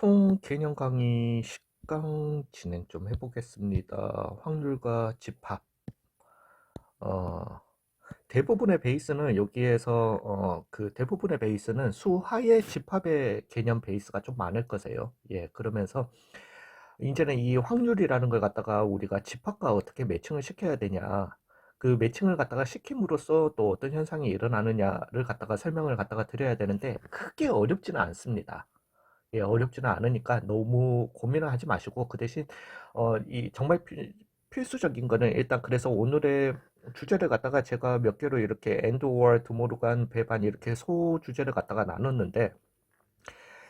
총 개념 강의 10강 진행 좀 해보겠습니다. 확률과 집합. 어, 대부분의 베이스는 여기에서 대부분의 베이스는 수하의 집합의 개념 베이스가 좀 많을 거세요. 예, 그러면서 이제는 이 확률이라는 걸 갖다가 우리가 집합과 어떻게 매칭을 시켜야 되냐. 그 매칭을 갖다가 시킴으로써 또 어떤 현상이 일어나느냐를 갖다가 설명을 갖다가 드려야 되는데 크게 어렵지는 않습니다. 예, 어렵지는 않으니까 너무 고민을 하지 마시고 그 대신 이 정말 필수적인 거는 일단 그래서 오늘의 주제를 갖다가 제가 몇 개로 이렇게 엔드 오어, 드모르간, 배반 이렇게 소 주제를 갖다가 나눴는데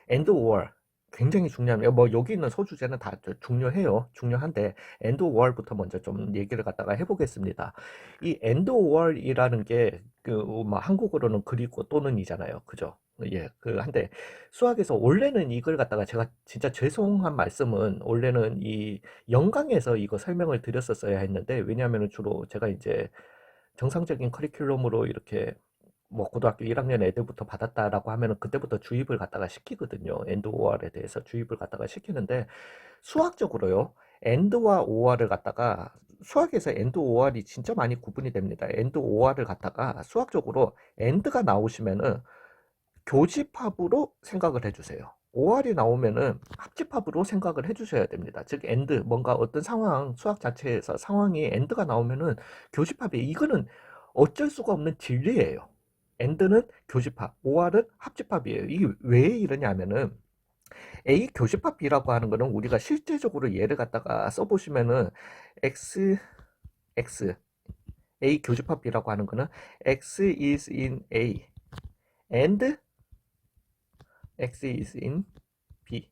엔드 오어 굉장히 중요합니다. 뭐 여기 있는 소주제는 다 중요해요. 중요한데 엔드 오어부터 먼저 좀 얘기를 갖다가 해보겠습니다. 이 엔드 오어이라는 게 그 뭐 한국어로는 그리고 또는이잖아요. 그죠? 예, 그 한데 수학에서 원래는 이걸 갖다가 제가 진짜 죄송한 말씀은 원래는 이 영강에서 이거 설명을 드렸었어야 했는데 왜냐하면 주로 제가 이제 정상적인 커리큘럼으로 이렇게 뭐 고등학교 1학년 애들부터 받았다라고 하면은 그때부터 주입을 갖다가 시키거든요. 엔드 오알에 대해서 주입을 갖다가 시키는데 수학적으로요. 엔드와 오알을 갖다가 수학에서 엔드 오알이 진짜 많이 구분이 됩니다. 엔드 오알을 갖다가 수학적으로 엔드가 나오시면은 교집합으로 생각을 해주세요. 오알이 나오면은 합집합으로 생각을 해주셔야 됩니다. 즉 엔드 뭔가 어떤 상황 수학 자체에서 상황이 엔드가 나오면은 교집합이 이거는 어쩔 수가 없는 진리예요. 엔드는 교집합, OR은 합집합이에요. 이게 왜 이러냐면은 A 교집합 B라고 하는 거는 우리가 실제적으로 예를 갖다가 써보시면은 X, X, A 교집합 B라고 하는 거는 X is in A and X is in B.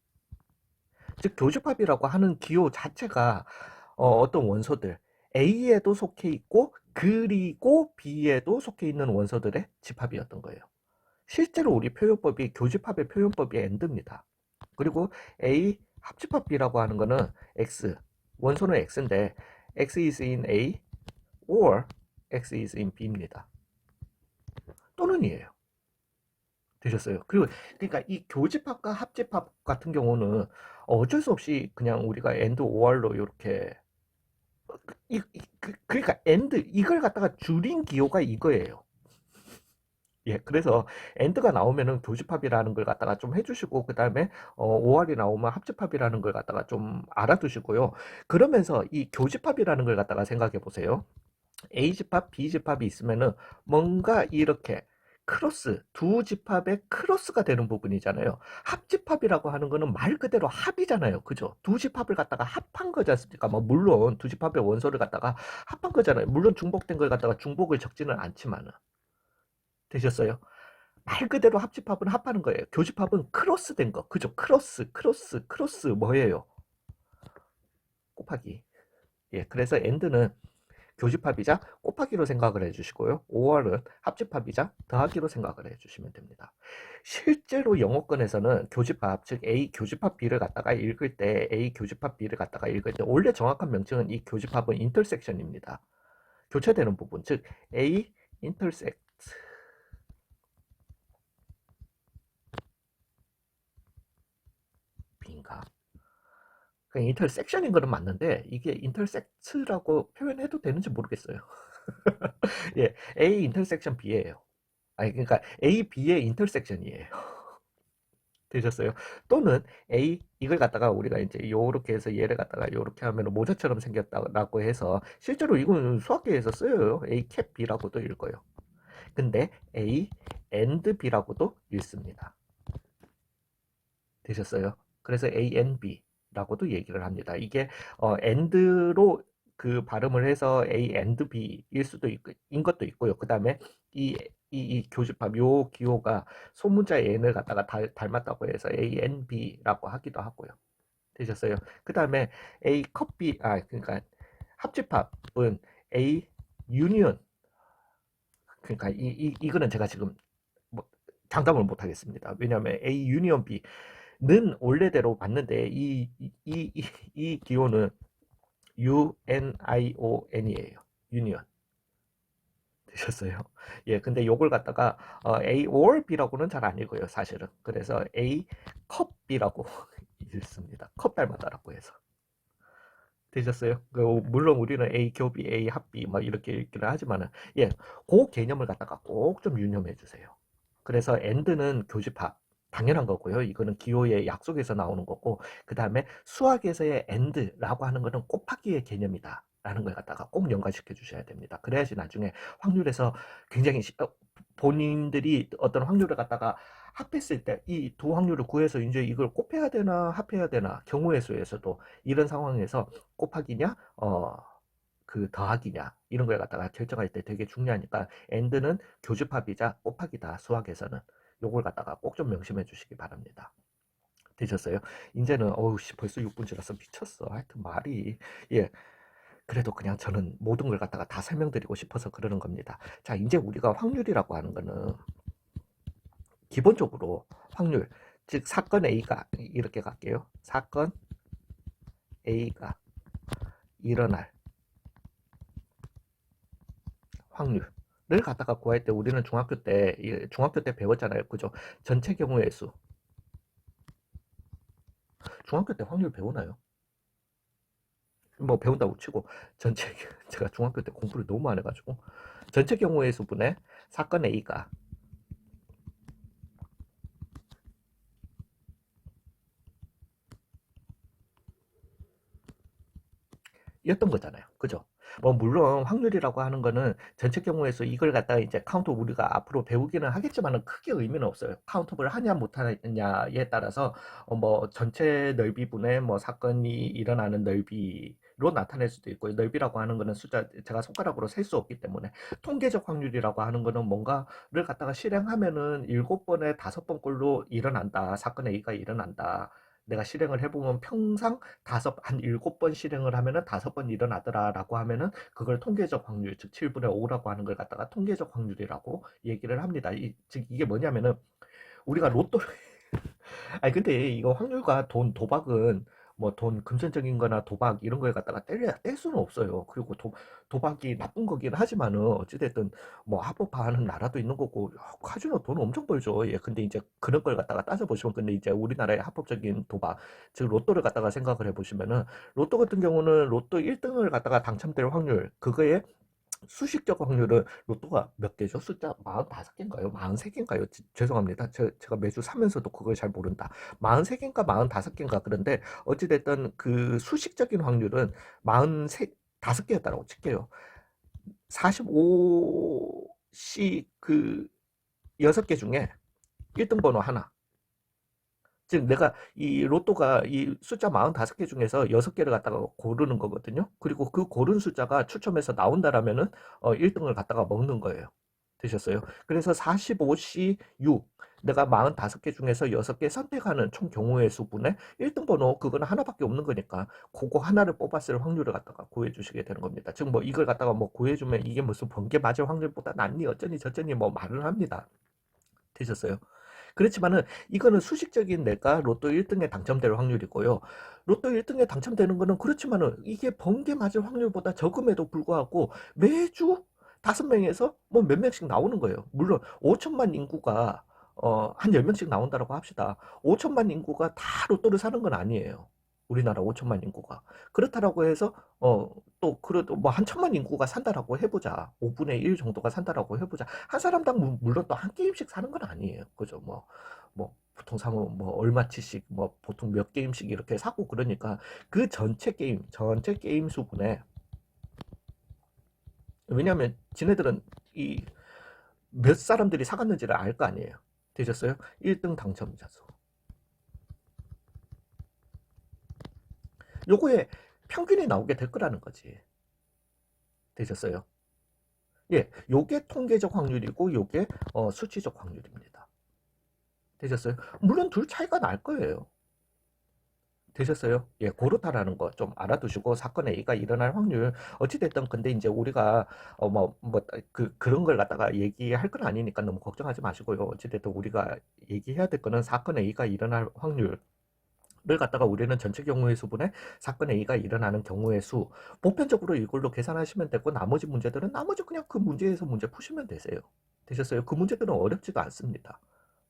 즉 교집합이라고 하는 기호 자체가 어떤 원소들 A에도 속해 있고 그리고 B에도 속해 있는 원소들의 집합이었던 거예요. 실제로 우리 표현법이 교집합의 표현법이 AND입니다. 그리고 A 합집합 B라고 하는 거는 X 원소는 X인데 X is in A or X is in B입니다. 또는이에요. 되셨어요. 그리고 그러니까 이 교집합과 합집합 같은 경우는 어쩔 수 없이 그냥 우리가 AND OR로 이렇게 그러니까 AND 이걸 갖다가 줄인 기호가 이거예요. 예, 그래서 엔드가 나오면은 교집합이라는 걸 갖다가 좀 해주시고 그 다음에 OR이 나오면 합집합이라는 걸 갖다가 좀 알아두시고요. 그러면서 이 교집합이라는 걸 갖다가 생각해 보세요. A집합, B집합이 있으면은 뭔가 이렇게 크로스, 두 집합의 크로스가 되는 부분이잖아요. 합집합이라고 하는 거는 말 그대로 합이잖아요. 그죠? 두 집합을 갖다가 합한 거지 않습니까? 뭐 물론 두 집합의 원소를 갖다가 합한 거잖아요. 물론 중복된 걸 갖다가 중복을 적지는 않지만은. 되셨어요? 말 그대로 합집합은 합하는 거예요. 교집합은 크로스된 거. 그죠? 크로스 뭐예요? 곱하기. 예, 그래서 엔드는 교집합이자 곱하기로 생각을 해주시고요. 5월은 합집합이자 더하기로 생각을 해주시면 됩니다. 실제로 영어권에서는 교집합, 즉 A 교집합 B를 갖다가 읽을 때 A 교집합 B를 갖다가 읽을 때 원래 정확한 명칭은 이 교집합은 인터섹션입니다. 교차되는 부분, 즉 A 인터섹트 B인가? 그냥 인터섹션인 거는 맞는데 이게 인터섹트라고 표현해도 되는지 모르겠어요. 예, A 인터섹션 B예요. 아니 그러니까 A, B의 인터섹션이에요. 되셨어요? 또는 A 이걸 갖다가 우리가 이제 요렇게 해서 얘를 갖다가 요렇게 하면 모자처럼 생겼다라고 해서 실제로 이거는 수학계에서 쓰여요. A 캡 B라고도 읽어요. 근데 A and B라고도 읽습니다. 되셨어요? 그래서 A and B라고도 얘기를 합니다. 이게 and로 그 발음을 해서 A and B일 수도 있고, 인 것도 있고요. 그 다음에 이 교집합, 요 기호가 소문자 n을 갖다가 닮았다고 해서 A and B라고 하기도 하고요. 되셨어요? 그 다음에 A 컵 B, 그러니까 합집합은 A 유니언, 그러니까 이거는 제가 지금 뭐 장담을 못 하겠습니다. 왜냐하면 A 유니언 B 는 원래대로 봤는데 이 기호는 UNION이에요. 유니언. 되셨어요? 예, 근데 요걸 갖다가 A or B라고는 잘 안 읽어요, 사실은. 그래서 A 컵 B라고 있습니다. 컵 닮았다라고 해서. 되셨어요? 물론 우리는 A 교비, A 합비 막 이렇게 읽기를 하지만은 예, 그 개념을 갖다가 꼭 좀 유념해 주세요. 그래서 and는 교집합 당연한 거고요. 이거는 기호의 약속에서 나오는 거고 그 다음에 수학에서의 and라고 하는 거는 곱하기의 개념이다. 라는 걸 갖다가 꼭 연관시켜 주셔야 됩니다. 그래야지 나중에 확률에서 굉장히 본인들이 어떤 확률을 갖다가 합했을 때 이 두 확률을 구해서 이제 이걸 곱해야 되나 합해야 되나 경우의 수에서도 이런 상황에서 곱하기냐 그 더하기냐 이런 걸 갖다가 결정할 때 되게 중요하니까 and는 교집합이자 곱하기다 수학에서는 요걸 갖다가 꼭 좀 명심해 주시기 바랍니다. 되셨어요? 이제는 어우 씨 벌써 6분 지났어 미쳤어. 하여튼 말이 예 그래도 그냥 저는 모든 걸 갖다가 다 설명드리고 싶어서 그러는 겁니다. 자 이제 우리가 확률이라고 하는 거는 기본적으로 확률 즉 사건 A가 이렇게 갈게요. 사건 A가 일어날 확률을 갖다가 구할 때 우리는 중학교 때 배웠잖아요. 그죠? 전체 경우의 수. 중학교 때 확률 배우나요? 뭐 배운다고 치고 전체 제가 중학교 때 공부를 너무 안 해가지고 전체 경우의 수분의 사건 A가 였던 거잖아요. 그죠? 뭐 물론 확률이라고 하는 거는 전체 경우에서 이걸 갖다가 이제 카운트 우리가 앞으로 배우기는 하겠지만은 크게 의미는 없어요. 카운트를 하냐 못 하냐에 따라서 뭐 전체 넓이분의 뭐 사건이 일어나는 넓이로 나타낼 수도 있고 넓이라고 하는 거는 숫자 제가 손가락으로 셀 수 없기 때문에 통계적 확률이라고 하는 거는 뭔가를 갖다가 실행하면은 7번에 5번꼴로 일어난다. 사건 A가 일어난다. 내가 실행을 해보면 평상 한 7번 실행을 하면은 5번 일어나더라라고 하면은 그걸 통계적 확률, 즉 7분의 5라고 하는 걸 갖다가 통계적 확률이라고 얘기를 합니다. 즉 이게 뭐냐면은 우리가 로또를 아니 근데 이거 확률과 돈 도박은 뭐 돈 금전적인 거나 도박 이런 거에 갖다가 뗄 수는 없어요. 그리고 도박이 나쁜 거긴 하지만은 어찌됐든 뭐 합법화하는 나라도 있는 거고 카지노 돈 엄청 벌죠. 예. 근데 이제 그런 걸 갖다가 따져보시면 근데 이제 우리나라의 합법적인 도박 즉 로또를 갖다가 생각을 해보시면은 로또 같은 경우는 로또 1등을 갖다가 당첨될 확률 그거에 수식적 확률은 로또가 몇 개죠? 숫자 45개인가요? 43개인가요? 죄송합니다. 제가 매주 사면서도 그걸 잘 모른다. 43개인가 45개인가 그런데 어찌됐든 그 수식적인 확률은 45개였다라고 칠게요. 45시 그 6개 중에 1등 번호 하나. 즉 내가 이 로또가 이 숫자 45개 중에서 6개를 갖다가 고르는 거거든요. 그리고 그 고른 숫자가 추첨해서 나온다라면은 1등을 갖다가 먹는 거예요. 되셨어요? 그래서 45C 6 내가 45개 중에서 6개 선택하는 총 경우의 수분의 1등 번호 그거는 하나밖에 없는 거니까 그거 하나를 뽑았을 확률을 갖다가 구해 주시게 되는 겁니다. 즉 뭐 이걸 갖다가 뭐 구해 주면 이게 무슨 번개 맞을 확률보다 낫니 어쩌니 저쩌니 뭐 말을 합니다. 되셨어요? 그렇지만은 이거는 수식적인 내가 로또 1등에 당첨될 확률이고요. 로또 1등에 당첨되는 거는 그렇지만은 이게 번개 맞을 확률보다 적음에도 불구하고 매주 5명에서 뭐 몇 명씩 나오는 거예요. 물론 5천만 인구가 한 10명씩 나온다고 합시다. 5천만 인구가 다 로또를 사는 건 아니에요. 우리나라 5천만 인구가. 그렇다라고 해서 또 그래도 뭐 한 천만 인구가 산다라고 해보자. 5분의 1 정도가 산다라고 해보자. 한 사람당 물론 또 한 게임씩 사는 건 아니에요. 그죠? 뭐 보통 사면 뭐 얼마치씩 뭐 보통 몇 게임씩 이렇게 사고 그러니까 그 전체 게임 수분에 왜냐하면 지네들은 이 몇 사람들이 사갔는지를 알 거 아니에요. 되셨어요? 1등 당첨자 수. 요거에 평균이 나오게 될 거라는 거지. 되셨어요? 예, 요게 통계적 확률이고 요게 수치적 확률입니다. 되셨어요? 물론 둘 차이가 날 거예요. 되셨어요? 예, 그렇다라는 거 좀 알아두시고 사건 A가 일어날 확률 어찌됐든 근데 이제 우리가 그런 걸 갖다가 얘기할 건 아니니까 너무 걱정하지 마시고요. 어찌됐든 우리가 얘기해야 될 거는 사건 A가 일어날 확률 를 갖다가 우리는 전체 경우의 수분에 사건 A가 일어나는 경우의 수 보편적으로 이걸로 계산하시면 되고 나머지 문제들은 나머지 그냥 그 문제에서 문제 푸시면 되세요. 되셨어요? 그 문제들은 어렵지도 않습니다.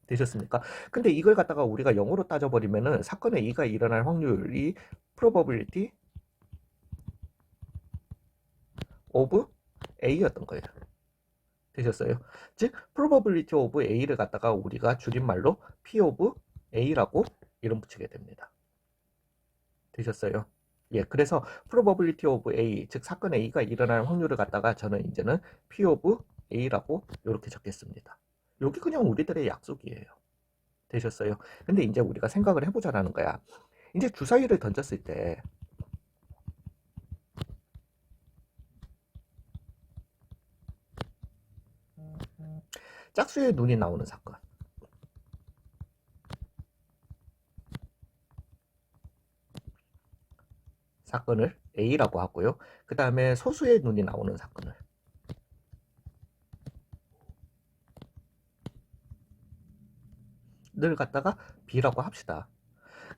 되셨습니까? 근데 이걸 갖다가 우리가 영어로 따져버리면은 사건의 A가 일어날 확률이 probability of A였던 거예요. 되셨어요? 즉, probability of A를 갖다가 우리가 줄임말로 P of A라고 이름 붙이게 됩니다. 되셨어요? 예, 그래서 probability of A, 즉 사건 A가 일어날 확률을 갖다가 저는 이제는 P of A라고 이렇게 적겠습니다. 여기 그냥 우리들의 약속이에요. 되셨어요? 근데 이제 우리가 생각을 해보자라는 거야. 이제 주사위를 던졌을 때 짝수의 눈이 나오는 사건. 사건을 A라고 하고요. 그 다음에 소수의 눈이 나오는 사건을 늘 갖다가 B라고 합시다.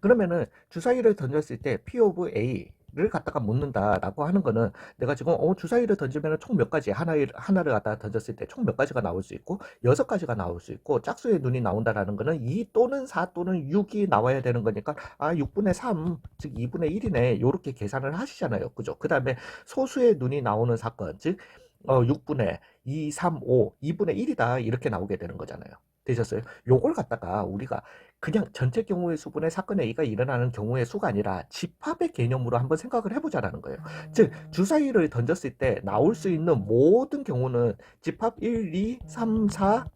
그러면은 주사위를 던졌을 때 P of A를 갖다가 묻는다라고 하는 거는 내가 지금 주사위를 던지면 총 몇 가지 하나를 갖다가 던졌을 때 총 몇 가지가 나올 수 있고 6가지가 나올 수 있고 짝수의 눈이 나온다라는 거는 2 또는 4 또는 6이 나와야 되는 거니까 6분의 3, 즉 2분의 1이네. 요렇게 계산을 하시잖아요. 그죠? 그 다음에 소수의 눈이 나오는 사건, 즉 6분의 2, 3, 5, 2분의 1이다. 이렇게 나오게 되는 거잖아요. 되셨어요? 요걸 갖다가 우리가 그냥 전체 경우의 수분의 사건 A가 일어나는 경우의 수가 아니라 집합의 개념으로 한번 생각을 해보자라는 거예요. 즉 주사위를 던졌을 때 나올 수 있는 모든 경우는 집합 1, 2, 3, 4,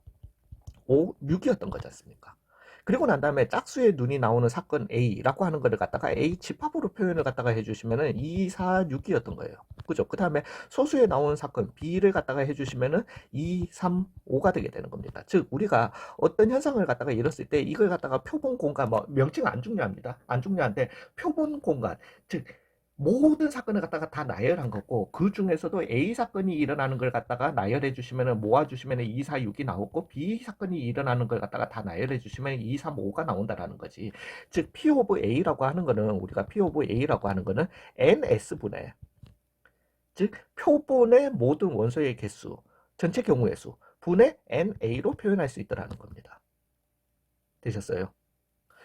5, 6이었던 거지 않습니까? 그리고 난 다음에 짝수의 눈이 나오는 사건 A라고 하는 거를 갖다가 A 집합으로 표현을 갖다가 해주시면은 2, 4, 6이었던 거예요. 그죠? 그 다음에 소수에 나오는 사건 B를 갖다가 해주시면은 2, 3, 5가 되게 되는 겁니다. 즉, 우리가 어떤 현상을 갖다가 이뤘을 때 이걸 갖다가 표본 공간, 뭐, 명칭 안 중요합니다. 안 중요한데, 표본 공간, 즉, 모든 사건을 갖다가 다 나열한 거고 그 중에서도 A 사건이 일어나는 걸 갖다가 나열해 주시면 모아주시면 2, 4, 6이 나오고 B 사건이 일어나는 걸 갖다가 다 나열해 주시면 2, 3, 5가 나온다라는 거지. 즉 P 오브 A라고 하는 거는 우리가 P 오브 A라고 하는 거는 NS분의 즉 표본의 모든 원소의 개수 전체 경우의 수 분의 NA로 표현할 수 있다라는 겁니다. 되셨어요?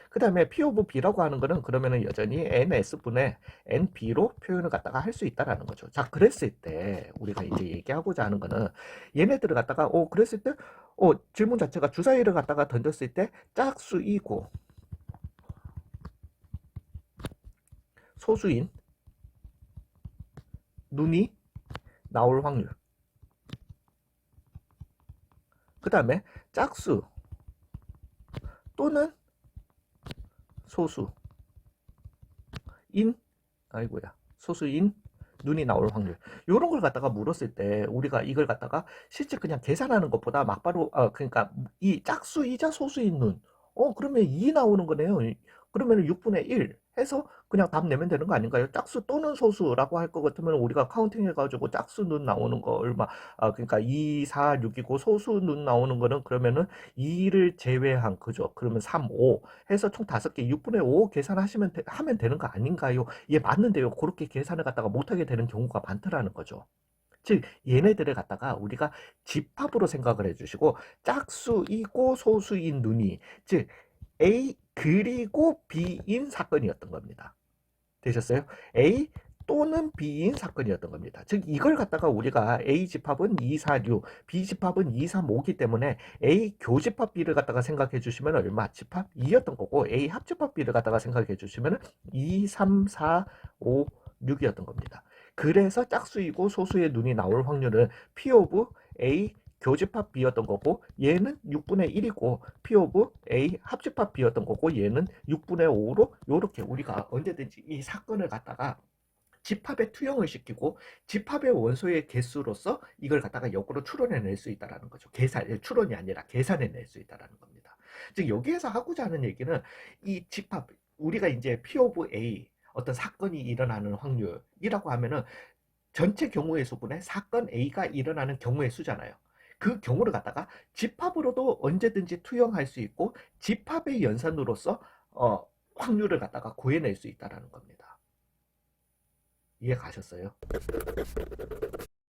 그 다음에 P of B라고 하는 거는 그러면은 여전히 NS분의 NB로 표현을 갖다가 할 수 있다라는 거죠. 자, 그랬을 때 우리가 이제 얘기하고자 하는 거는 얘네들을 갖다가 그랬을 때 질문 자체가 주사위를 갖다가 던졌을 때 짝수이고 소수인 눈이 나올 확률. 그 다음에 짝수 또는 소수인 소수인 눈이 나올 확률. 이런 걸 갖다가 물었을 때 우리가 이걸 갖다가 실제 그냥 계산하는 것보다 막바로 그러니까 이 짝수이자 소수인 눈. 그러면 2 나오는 거네요. 그러면 6분의 1 해서 그냥 답 내면 되는 거 아닌가요? 짝수 또는 소수라고 할 것 같으면 우리가 카운팅 해가지고 짝수 눈 나오는 거 얼마, 그러니까 2, 4, 6이고 소수 눈 나오는 거는 그러면은 2를 제외한, 그죠? 그러면 3, 5 해서 총 5개, 6분의 5 계산하시면, 하면 되는 거 아닌가요? 예, 맞는데요. 그렇게 계산을 갖다가 못하게 되는 경우가 많더라는 거죠. 즉 얘네들을 갖다가 우리가 집합으로 생각을 해주시고 짝수이고 소수인 눈이 즉 A 그리고 B인 사건이었던 겁니다. 되셨어요? A 또는 B인 사건이었던 겁니다. 즉 이걸 갖다가 우리가 A 집합은 2, 4, 6, B 집합은 2, 3, 5기 때문에 A 교집합 B를 갖다가 생각해 주시면 얼마? 집합 2였던 거고 A 합집합 B를 갖다가 생각해 주시면 2, 3, 4, 5, 6이었던 겁니다. 그래서 짝수이고 소수의 눈이 나올 확률은 P 오브 A 교집합 B였던 거고 얘는 6분의 1이고 P 오브 A 합집합 B였던 거고 얘는 6분의 5로 이렇게 우리가 언제든지 이 사건을 갖다가 집합에 투영을 시키고 집합의 원소의 개수로서 이걸 갖다가 역으로 추론해낼 수 있다는 거죠. 추론이 아니라 계산해낼 수 있다는 겁니다. 즉 여기에서 하고자 하는 얘기는 이 집합 우리가 이제 P 오브 A 어떤 사건이 일어나는 확률이라고 하면은 전체 경우의 수분에 사건 A가 일어나는 경우의 수잖아요. 그 경우를 갖다가 집합으로도 언제든지 투영할 수 있고 집합의 연산으로서 확률을 갖다가 구해낼 수 있다는 겁니다. 이해 가셨어요?